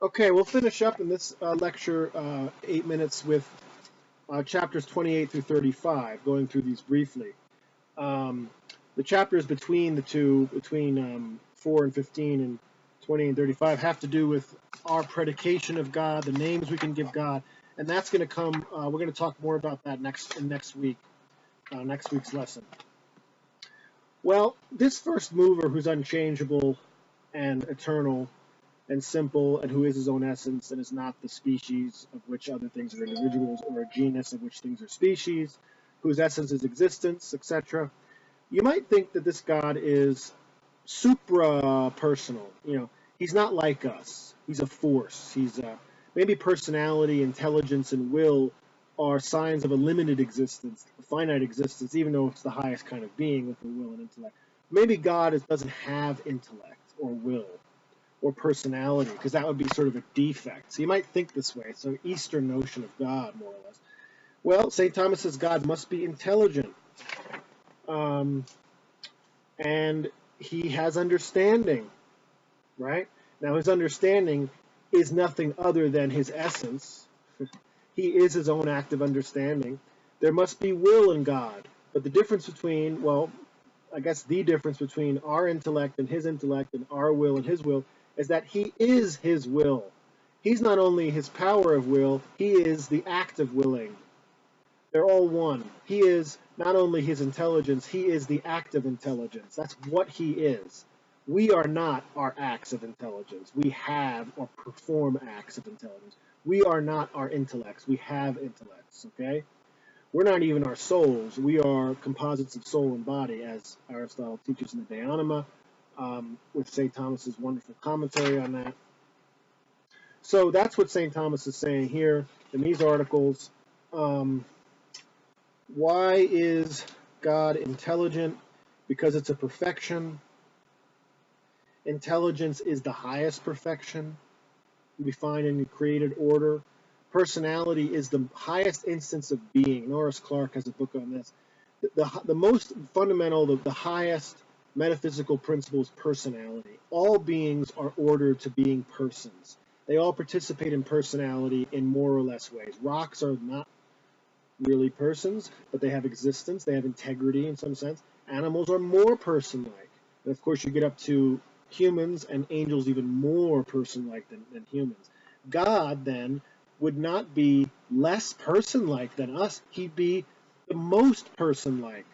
Okay, we'll finish up in this lecture 8 minutes with chapters 28 through 35, going through these briefly. The chapters between the two, between 4 and 15 and 20 and 35, have to do with our predication of God, the names we can give God, and that's going to come. We're going to talk more about that next week's lesson. Well, this first mover, who's unchangeable and eternal and simple, and who is his own essence, and is not the species of which other things are individuals, or a genus of which things are species, whose essence is existence, etc. You might think that this God is supra-personal. He's not like us. He's a force. Maybe personality, intelligence, and will are signs of a limited existence, a finite existence, even though it's the highest kind of being with a will and intellect. Maybe God doesn't have intellect or will or personality, because that would be sort of a defect. So you might think this way. It's an Eastern notion of God, more or less. Well, St. Thomas says God must be intelligent. And he has understanding, right? Now, his understanding is nothing other than his essence. He is his own act of understanding. There must be will in God. But the difference between, I guess the difference between our intellect and our will and his will is that he is his will. He's not only his power of will, he is the act of willing. They're all one. He is not only his intelligence, he is the act of intelligence. That's what he is. We are not our acts of intelligence. We have or perform acts of intelligence. We are not our intellects. We have intellects, okay? We're not even our souls. We are composites of soul and body, as Aristotle teaches in the De Anima, with St. Thomas's wonderful commentary on that. So that's what St. Thomas is saying here in these articles. Why is God intelligent? Because it's a perfection. Intelligence is the highest perfection we find in the created order. Personality is the highest instance of being. Norris Clark has a book on this. The most fundamental, the highest metaphysical principle is personality. All beings are ordered to being persons. They all participate in personality in more or less ways. Rocks are not really persons, but they have existence. They have integrity in some sense. Animals are more person-like. And of course, you get up to humans and angels even more person-like than humans. God, then, would not be less person-like than us. He'd be the most person-like,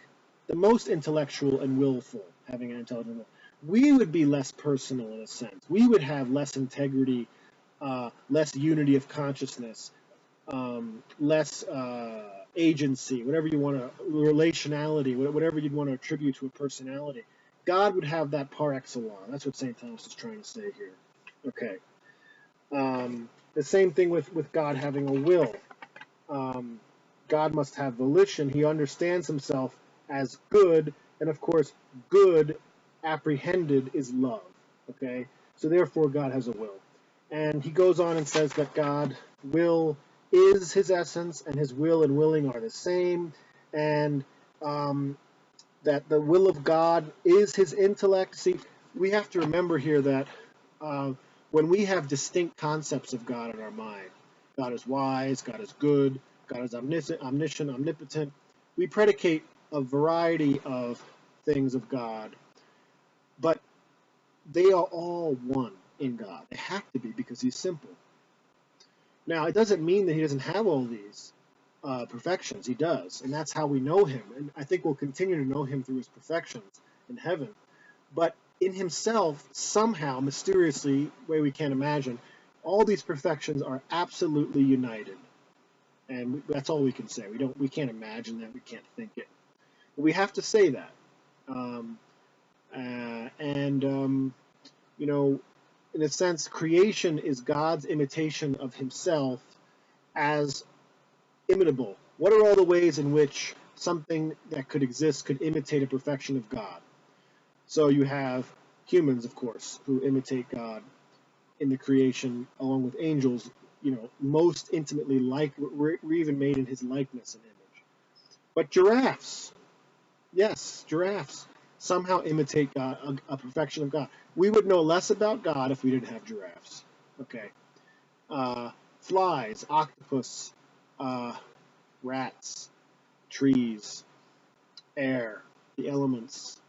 the most intellectual and willful, having an intelligent will. We would be less personal in a sense. We would have less integrity, less unity of consciousness, less agency, whatever you want to, relationality, whatever you'd want to attribute to a personality. God would have that par excellence. That's what St. Thomas is trying to say here. Okay. The same thing with God having a will. God must have volition. He understands himself as good, and of course, good apprehended is love. Okay? So therefore, God has a will. And he goes on and says that God will is his essence, and his will and willing are the same, and that the will of God is his intellect. See, we have to remember here that when we have distinct concepts of God in our mind, God is wise, God is good, God is omniscient, omnipotent, we predicate a variety of things of God, but they are all one in God. They have to be, because he's simple. Now, it doesn't mean that he doesn't have all these perfections. He does, and that's how we know him. And I think we'll continue to know him through his perfections in heaven. But in himself, somehow, mysteriously, way we can't imagine, all these perfections are absolutely united. And that's all we can say. We can't imagine that. We can't think it. But we have to say that. In a sense, creation is God's imitation of himself as imitable. What are all the ways in which something that could exist could imitate a perfection of God? So you have humans, of course, who imitate God in the creation, along with angels, most intimately like, we're even made in his likeness and image. But giraffes, yes, giraffes somehow imitate God, a perfection of God. We would know less about God if we didn't have giraffes. Okay. flies, octopus, rats, trees, air, the elements,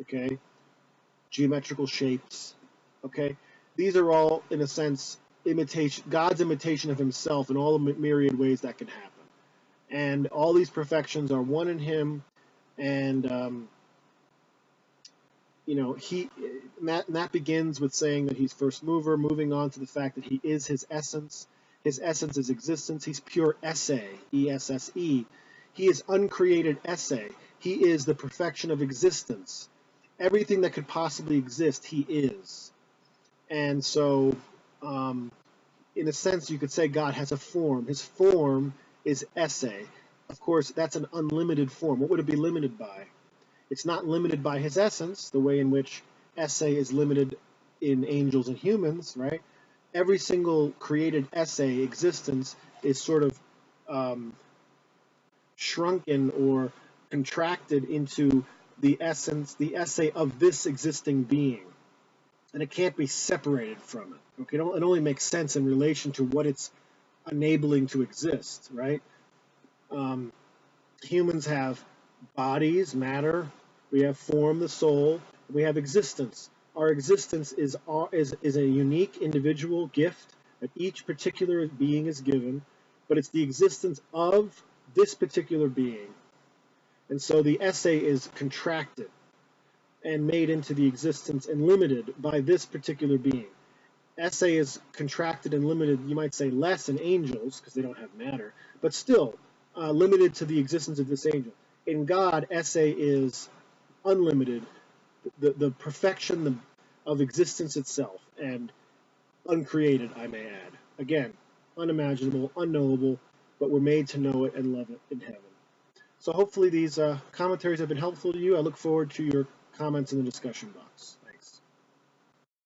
okay, geometrical shapes, okay. These are all, in a sense, imitation, God's imitation of himself in all the myriad ways that can happen. And all these perfections are one in him, and that begins with saying that he's first mover, moving on to the fact that he is his essence. His essence is existence. He's pure esse, E-S-S-E. He is uncreated esse. He is the perfection of existence. Everything that could possibly exist, he is. And so, in a sense, you could say God has a form. His form is esse. Of course, that's an unlimited form. What would it be limited by? It's not limited by his essence, the way in which esse is limited in angels and humans, right? Every single created esse existence is sort of shrunken or contracted into the essence, the esse of this existing being. And it can't be separated from it. Okay, it only makes sense in relation to what it's enabling to exist, right? Humans have bodies, matter. We have form, the soul. We have existence. Our existence is a unique individual gift that each particular being is given, but it's the existence of this particular being. And so the esse is contracted and made into the existence and limited by this particular being. Esse is contracted and limited, you might say less in angels, because they don't have matter, but still limited to the existence of this angel. In God, esse is unlimited, the perfection of existence itself, and uncreated, I may add. Again, unimaginable, unknowable, but we're made to know it and love it in heaven. So hopefully these commentaries have been helpful to you. I look forward to your comments in the discussion box.